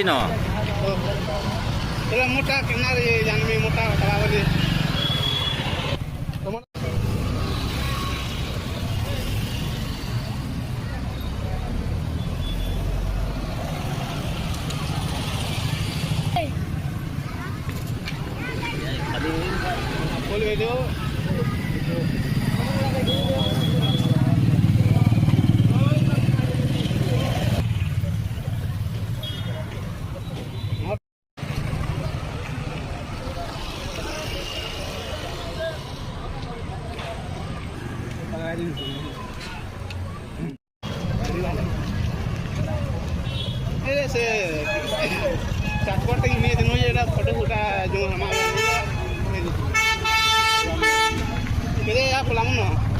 No. Kalau muta kenal jangan mi muta kalau ni. Full video. से transport image no ये photo फुटा जो हमारा ये या फुलाम ना